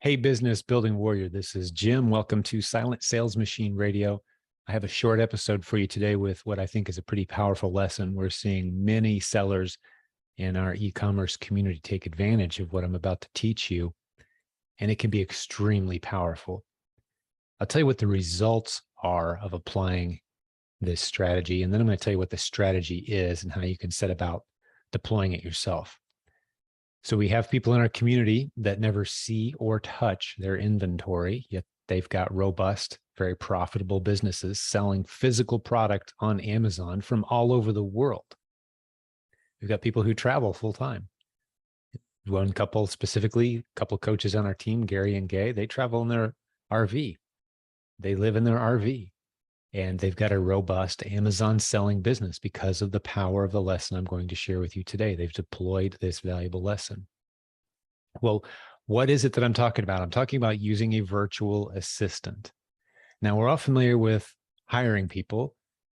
Hey, business building warrior. This is Jim. Welcome to Silent Sales Machine Radio. I have a short episode for you today with what I think is a pretty powerful lesson. We're seeing many sellers in our e-commerce community take advantage of what I'm about to teach you, and it can be extremely powerful. I'll tell you what the results are of applying this strategy, and then I'm going to tell you what the strategy is and how you can set about deploying it yourself. So we have people in our community that never see or touch their inventory, yet they've got robust, very profitable businesses selling physical product on Amazon from all over the world. We've got people who travel full time. One couple specifically, a couple coaches on our team, Gary and Gay, they travel in their RV. They live in their RV. And they've got a robust Amazon selling business because of the power of the lesson I'm going to share with you today. They've deployed this valuable lesson. Well, what is it that I'm talking about? I'm talking about using a virtual assistant. Now, we're all familiar with hiring people.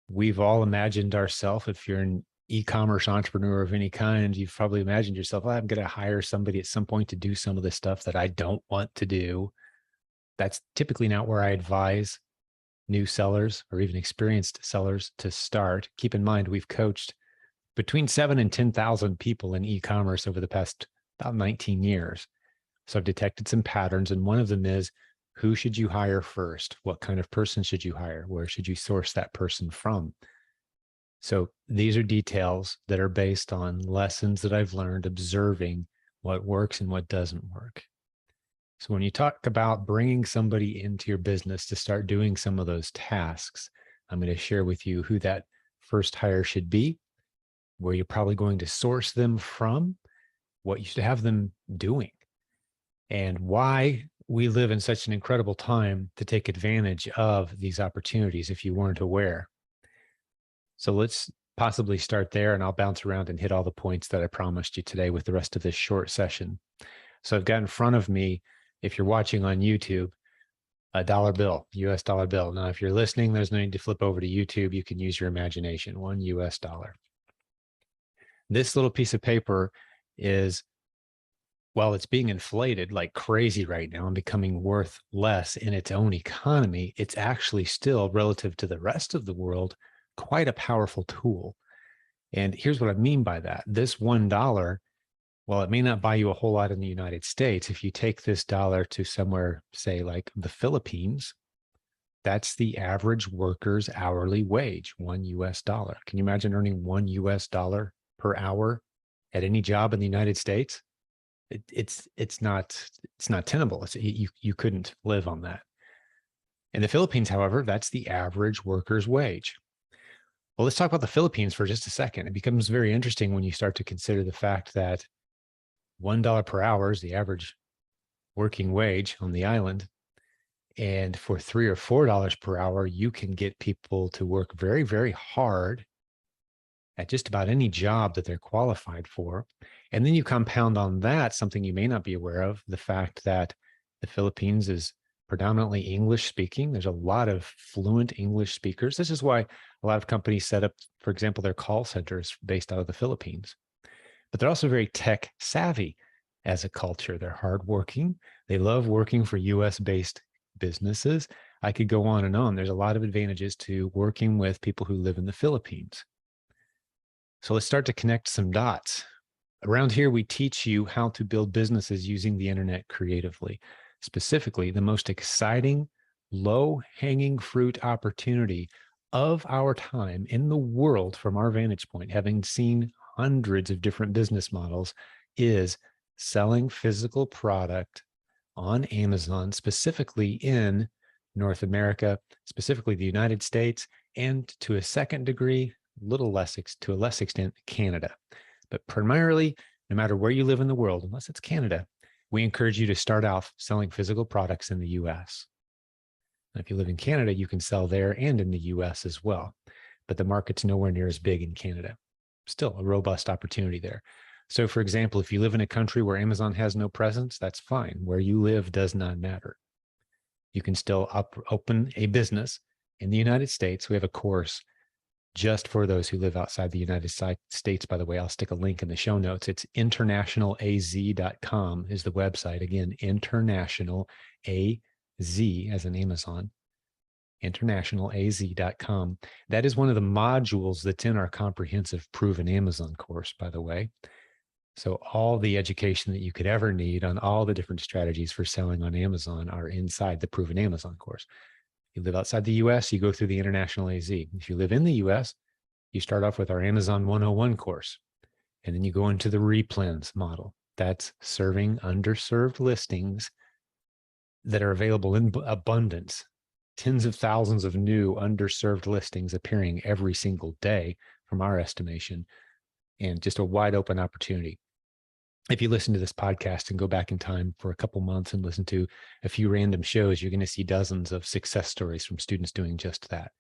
We've all imagined ourselves, if you're an e-commerce entrepreneur of any kind, you've probably imagined yourself, well, I'm going to hire somebody at some point to do some of the stuff that I don't want to do. That's typically not where I advise new sellers or even experienced sellers to start. Keep in mind, we've coached between 7,000 and 10,000 people in e-commerce over the past about 19 years. So I've detected some patterns, and one of them is, who should you hire first? What kind of person should you hire? Where should you source that person from? So these are details that are based on lessons that I've learned observing what works and what doesn't work. So when you talk about bringing somebody into your business to start doing some of those tasks, I'm going to share with you who that first hire should be, where you're probably going to source them from, what you should have them doing, and why we live in such an incredible time to take advantage of these opportunities if you weren't aware. So let's possibly start there, and I'll bounce around and hit all the points that I promised you today with the rest of this short session. So I've got in front of me, if you're watching on YouTube, a dollar bill, US dollar bill. Now, if you're listening, there's no need to flip over to YouTube. You can use your imagination, $1 US. This little piece of paper is, while it's being inflated like crazy right now and becoming worth less in its own economy, it's actually still, relative to the rest of the world, quite a powerful tool. And here's what I mean by that. This $1, well, it may not buy you a whole lot in the United States. If you take this dollar to somewhere, say like the Philippines, that's the average worker's hourly wage, $1 US. Can you imagine earning $1 US per hour at any job in the United States? It's not tenable. You couldn't live on that. In the Philippines, however, that's the average worker's wage. Well, let's talk about the Philippines for just a second. It becomes very interesting when you start to consider the fact that $1 per hour is the average working wage on the island. And for $3 or $4 per hour, you can get people to work very, very hard at just about any job that they're qualified for. And then you compound on that something you may not be aware of, the fact that the Philippines is predominantly English speaking. There's a lot of fluent English speakers. This is why a lot of companies set up, for example, their call centers based out of the Philippines. But they're also very tech savvy as a culture. They're hardworking. They love working for US-based businesses. I could go on and on. There's a lot of advantages to working with people who live in the Philippines. So let's start to connect some dots. Around here, we teach you how to build businesses using the internet creatively. Specifically, the most exciting, low-hanging fruit opportunity of our time in the world from our vantage point, having seen hundreds of different business models, is selling physical product on Amazon, specifically in North America, specifically the United States, and to a second degree, to a less extent, Canada. But primarily, no matter where you live in the world, unless it's Canada, we encourage you to start off selling physical products in the US. And if you live in Canada, you can sell there and in the US as well. But the market's nowhere near as big in Canada. Still a robust opportunity there. So for example, if you live in a country where Amazon has no presence, that's fine. Where you live does not matter. You can still open a business in the United States. We have a course just for those who live outside the United States. By the way, I'll stick a link in the show notes. It's InternationalAZ.com is the website. Again, InternationalAZ as in Amazon, InternationalAZ.com. That is one of the modules that's in our comprehensive Proven Amazon course, by the way. So all the education that you could ever need on all the different strategies for selling on Amazon are inside the Proven Amazon course. If you live outside the US, you go through the International AZ. If you live in the US, you start off with our Amazon 101 course, and then you go into the replens model. That's serving underserved listings that are available in abundance. Tens of thousands of new underserved listings appearing every single day from our estimation, and just a wide open opportunity. If you listen to this podcast and go back in time for a couple months and listen to a few random shows, you're going to see dozens of success stories from students doing just that.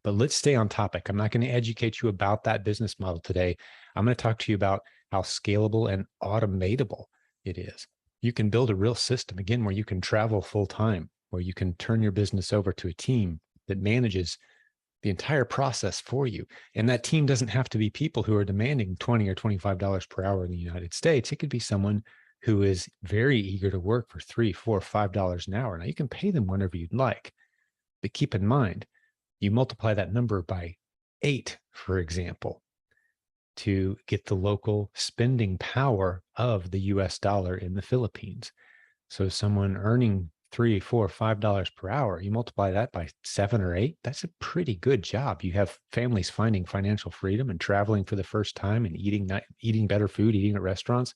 But let's stay on topic. I'm not going to educate you about that business model today. I'm going to talk to you about how scalable and automatable it is. You can build a real system, again, where you can travel full time, where you can turn your business over to a team that manages the entire process for you. And that team doesn't have to be people who are demanding $20 or $25 per hour in the United States. It could be someone who is very eager to work for $3, $4, $5 an hour. Now you can pay them whenever you'd like, but keep in mind, you multiply that number by 8, for example, to get the local spending power of the US dollar in the Philippines. So someone earning $3, $4, $5 per hour, you multiply that by 7 or 8, that's a pretty good job. You have families finding financial freedom and traveling for the first time and eating better food, eating at restaurants.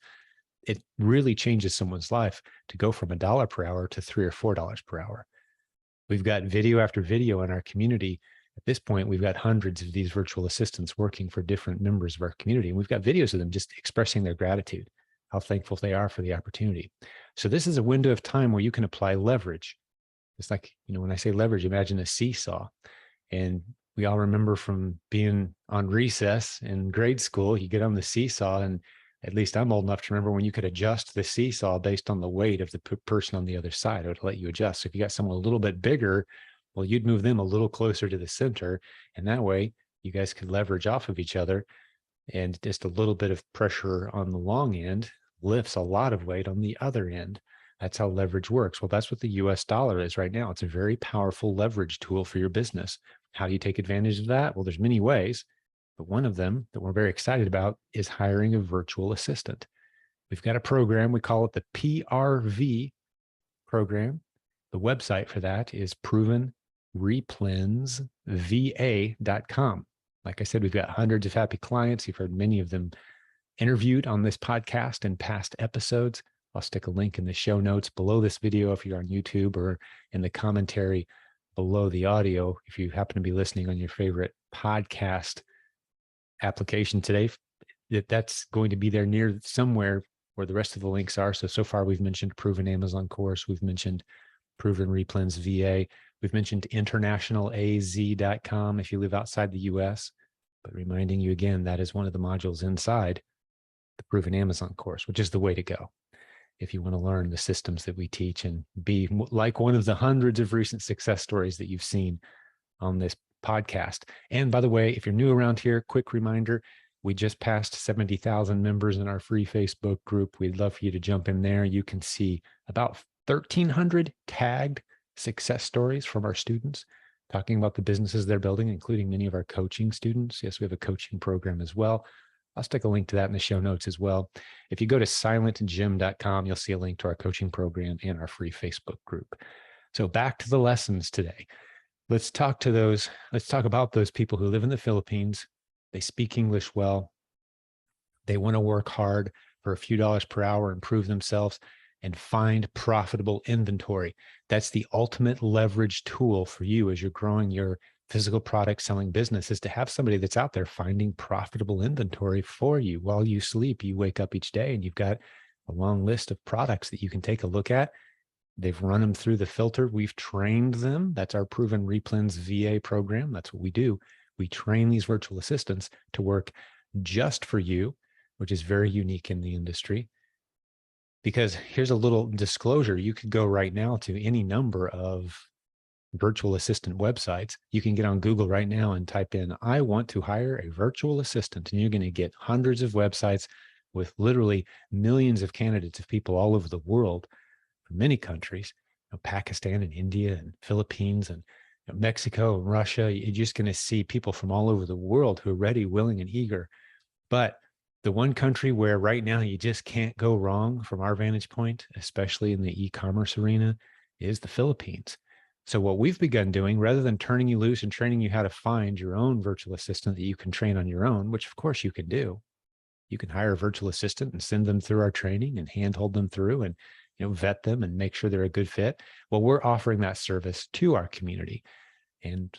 It really changes someone's life to go from $1 per hour to $3 or $4 per hour. We've got video after video in our community. At this point, we've got hundreds of these virtual assistants working for different members of our community. And we've got videos of them just expressing their gratitude, how thankful they are for the opportunity. So this is a window of time where you can apply leverage. It's like, when I say leverage, imagine a seesaw. And we all remember from being on recess in grade school, you get on the seesaw, and at least I'm old enough to remember when you could adjust the seesaw based on the weight of the person on the other side. It would let you adjust. So if you got someone a little bit bigger, well, you'd move them a little closer to the center. And that way you guys could leverage off of each other, and just a little bit of pressure on the long end lifts a lot of weight on the other end. That's how leverage works. Well, that's what the US dollar is right now. It's a very powerful leverage tool for your business. How do you take advantage of that? Well, there's many ways, but one of them that we're very excited about is hiring a virtual assistant. We've got a program, we call it the PRV program. The website for that is provenreplensva.com. Like I said, we've got hundreds of happy clients. You've heard many of them interviewed on this podcast and past episodes. I'll stick a link in the show notes below this video if you're on YouTube, or in the commentary below the audio if you happen to be listening on your favorite podcast application today. That's going to be there near somewhere where the rest of the links are. So far we've mentioned Proven Amazon course. We've mentioned Proven Replens VA. We've mentioned InternationalAZ.com if you live outside the US. But reminding you again, that is one of the modules inside the Proven Amazon course, which is the way to go if you want to learn the systems that we teach and be like one of the hundreds of recent success stories that you've seen on this podcast. And by the way, if you're new around here, quick reminder, we just passed 70,000 members in our free Facebook group. We'd love for you to jump in there. You can see about 1,300 tagged success stories from our students talking about the businesses they're building, including many of our coaching students. Yes, we have a coaching program as well. I'll stick a link to that in the show notes as well. If you go to silentjimdotcom, you'll see a link to our coaching program and our free Facebook group. So back to the lessons today. Let's talk about those people who live in the Philippines. They speak English well. They want to work hard for a few dollars per hour, improve themselves, and find profitable inventory. That's the ultimate leverage tool for you as you're growing your physical product selling business, is to have somebody that's out there finding profitable inventory for you. While you sleep, you wake up each day and you've got a long list of products that you can take a look at. They've run them through the filter. We've trained them. That's our Proven Replens VA program. That's what we do. We train these virtual assistants to work just for you, which is very unique in the industry. Because here's a little disclosure. You could go right now to any number of virtual assistant websites. You can get on Google right now and type in, I want to hire a virtual assistant. And you're going to get hundreds of websites with literally millions of candidates of people all over the world from many countries, Pakistan and India and Philippines and Mexico and Russia. You're just going to see people from all over the world who are ready, willing, and eager. But the one country where right now you just can't go wrong from our vantage point, especially in the e-commerce arena, is the Philippines. So what we've begun doing, rather than turning you loose and training you how to find your own virtual assistant that you can train on your own, which of course you can do, you can hire a virtual assistant and send them through our training and handhold them through and vet them and make sure they're a good fit. Well, we're offering that service to our community. And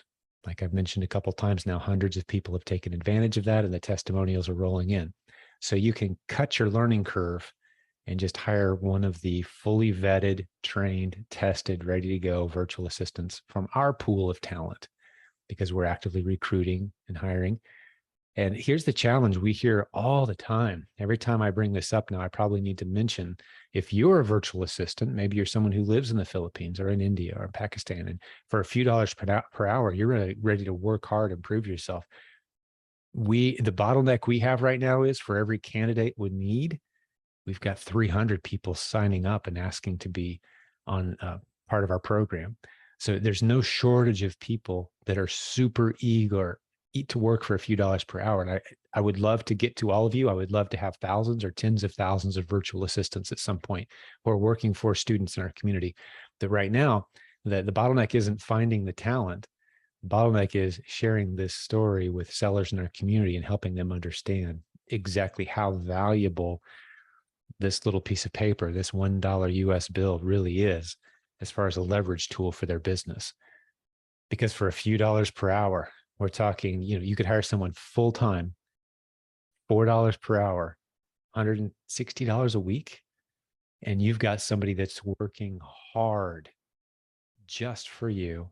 like I've mentioned a couple of times now, hundreds of people have taken advantage of that and the testimonials are rolling in. So you can cut your learning curve and just hire one of the fully vetted, trained, tested, ready to go virtual assistants from our pool of talent, because we're actively recruiting and hiring. And here's the challenge we hear all the time. Every time I bring this up now, I probably need to mention, if you're a virtual assistant, maybe you're someone who lives in the Philippines or in India or in Pakistan, and for a few dollars per hour, you're ready to work hard and prove yourself. The bottleneck we have right now is, for every candidate we need, we've got 300 people signing up and asking to be on part of our program. So there's no shortage of people that are super eager to work for a few dollars per hour. And I would love to get to all of you. I would love to have thousands or tens of thousands of virtual assistants at some point who are working for students in our community. That right now, the bottleneck isn't finding the talent. The bottleneck is sharing this story with sellers in our community and helping them understand exactly how valuable this little piece of paper, this $1 US bill, really is as far as a leverage tool for their business. Because for a few dollars per hour, we're talking, you could hire someone full-time, $4 per hour, $160 a week, and you've got somebody that's working hard just for you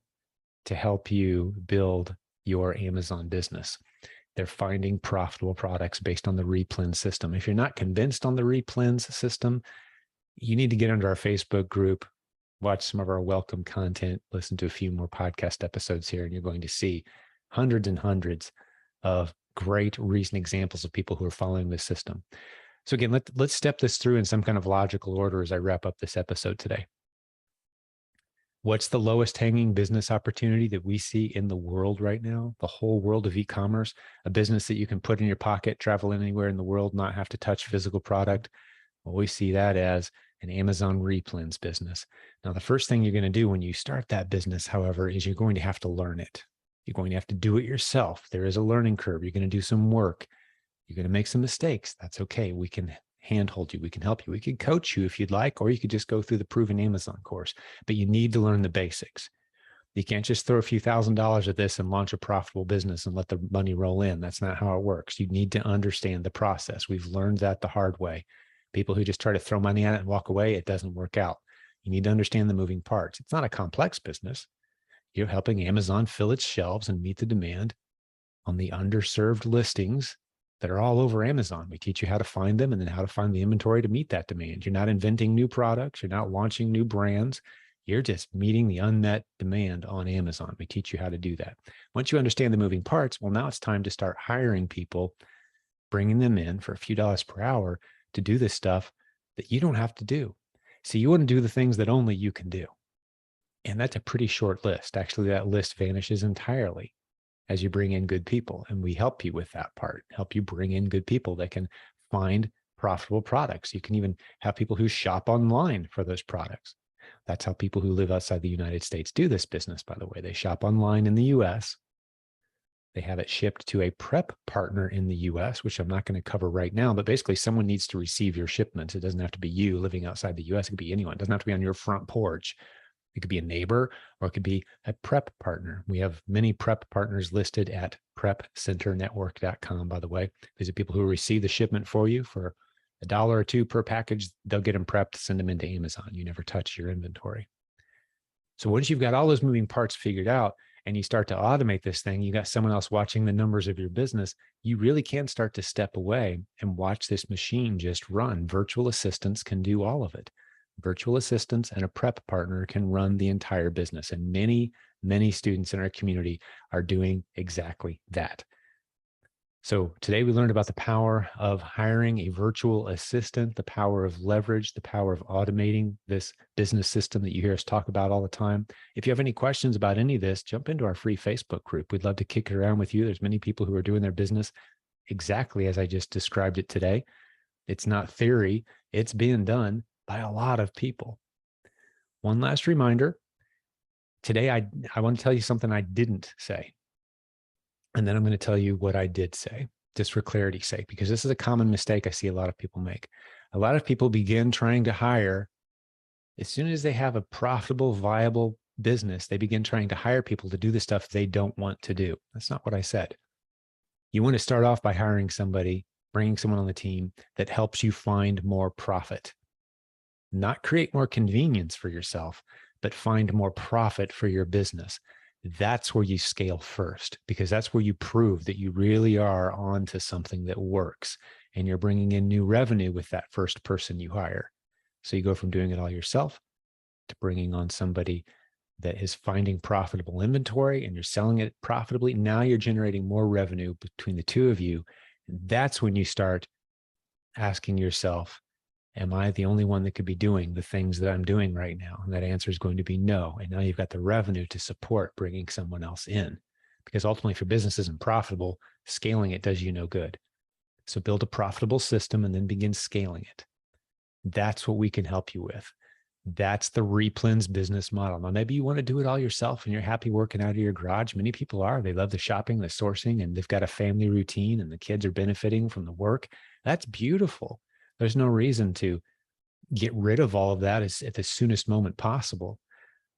to help you build your Amazon business. They're finding profitable products based on the Replen system. If you're not convinced on the Replen system, you need to get under our Facebook group, watch some of our welcome content, listen to a few more podcast episodes here, and you're going to see hundreds and hundreds of great recent examples of people who are following this system. So again, let's step this through in some kind of logical order as I wrap up this episode today. What's the lowest hanging business opportunity that we see in the world right now? The whole world of e-commerce, a business that you can put in your pocket, travel anywhere in the world, not have to touch physical product. Well, we see that as an Amazon Replens business. Now, the first thing you're going to do when you start that business, however, is you're going to have to learn it. You're going to have to do it yourself. There is a learning curve. You're going to do some work. You're going to make some mistakes. That's okay. We can handhold you. We can help you. We can coach you if you'd like, or you could just go through the proven Amazon course. But you need to learn the basics. You can't just throw a few $1,000s at this and launch a profitable business and let the money roll in. That's not how it works. You need to understand the process. We've learned that the hard way. People who just try to throw money at it and walk away, it doesn't work out. You need to understand the moving parts. It's not a complex business. You're helping Amazon fill its shelves and meet the demand on the underserved listings that are all over Amazon. We teach you how to find them and then how to find the inventory to meet that demand. You're not inventing new products. You're not launching new brands. You're just meeting the unmet demand on Amazon. We teach you how to do that. Once you understand the moving parts, well, now it's time to start hiring people, bringing them in for a few dollars per hour to do this stuff that you don't have to do. So you want to do the things that only you can do. And that's a pretty short list. Actually, that list vanishes entirely as you bring in good people. And we help you with that part, help you bring in good people that can find profitable products. You can even have people who shop online for those products. That's how people who live outside the United States do this business, by the way. They shop online in the US. They have it shipped to a prep partner in the US, which I'm not going to cover right now, but basically someone needs to receive your shipments. It doesn't have to be you living outside the US. It could be anyone. It doesn't have to be on your front porch. It could be a neighbor, or it could be a prep partner. We have many prep partners listed at prepcenternetwork.com, by the way. These are people who receive the shipment for you for $1 or $2 per package. They'll get them prepped, send them into Amazon. You never touch your inventory. So once you've got all those moving parts figured out and you start to automate this thing, you got someone else watching the numbers of your business, you really can start to step away and watch this machine just run. Virtual assistants can do all of it. virtual assistants and a prep partner can run the entire business. And many, many students in our community are doing exactly that. So today we learned about the power of hiring a virtual assistant, the power of leverage, the power of automating this business system that you hear us talk about all the time. If you have any questions about any of this, jump into our free Facebook group. We'd love to kick it around with you. There's many people who are doing their business exactly as I just described it today. It's not theory. It's being done by a lot of people. One last reminder. Today, I want to tell you something I didn't say. And then I'm going to tell you what I did say, just for clarity's sake, because this is a common mistake I see a lot of people make. A lot of people begin trying to hire as soon as they have a profitable, viable business, they begin trying to hire people to do the stuff they don't want to do. That's not what I said. You want to start off by hiring somebody, bringing someone on the team that helps you find more profit, not create more convenience for yourself, but find more profit for your business. That's where you scale first, because that's where you prove that you really are onto something that works and you're bringing in new revenue with that first person you hire. So you go from doing it all yourself to bringing on somebody that is finding profitable inventory and you're selling it profitably. Now you're generating more revenue between the two of you. And that's when you start asking yourself, am I the only one that could be doing the things that I'm doing right now? And that answer is going to be no. And now you've got the revenue to support bringing someone else in, because ultimately if your business isn't profitable, scaling it does you no good. So build a profitable system and then begin scaling it. That's what we can help you with. That's the Replens business model. Now, maybe you want to do it all yourself and you're happy working out of your garage. Many people are. They love the shopping, the sourcing, and they've got a family routine and the kids are benefiting from the work. That's beautiful. There's no reason to get rid of all of that at the soonest moment possible,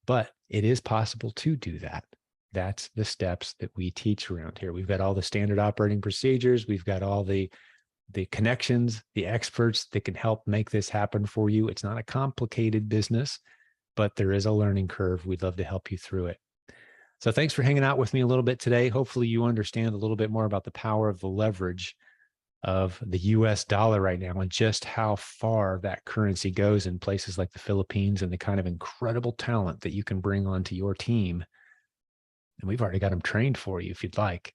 but it is possible to do that. That's the steps that we teach around here. We've got all the standard operating procedures. We've got all the connections, the experts that can help make this happen for you. It's not a complicated business, but there is a learning curve. We'd love to help you through it. So thanks for hanging out with me a little bit today. Hopefully you understand a little bit more about the power of the leverage of the US dollar right now and just how far that currency goes in places like the Philippines and the kind of incredible talent that you can bring onto your team. And we've already got them trained for you if you'd like.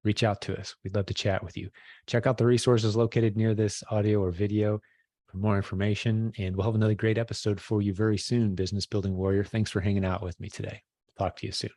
Reach out to us. We'd love to chat with you. Check out the resources located near this audio or video for more information. And we'll have another great episode for you very soon, Business Building Warrior. Thanks for hanging out with me today. Talk to you soon.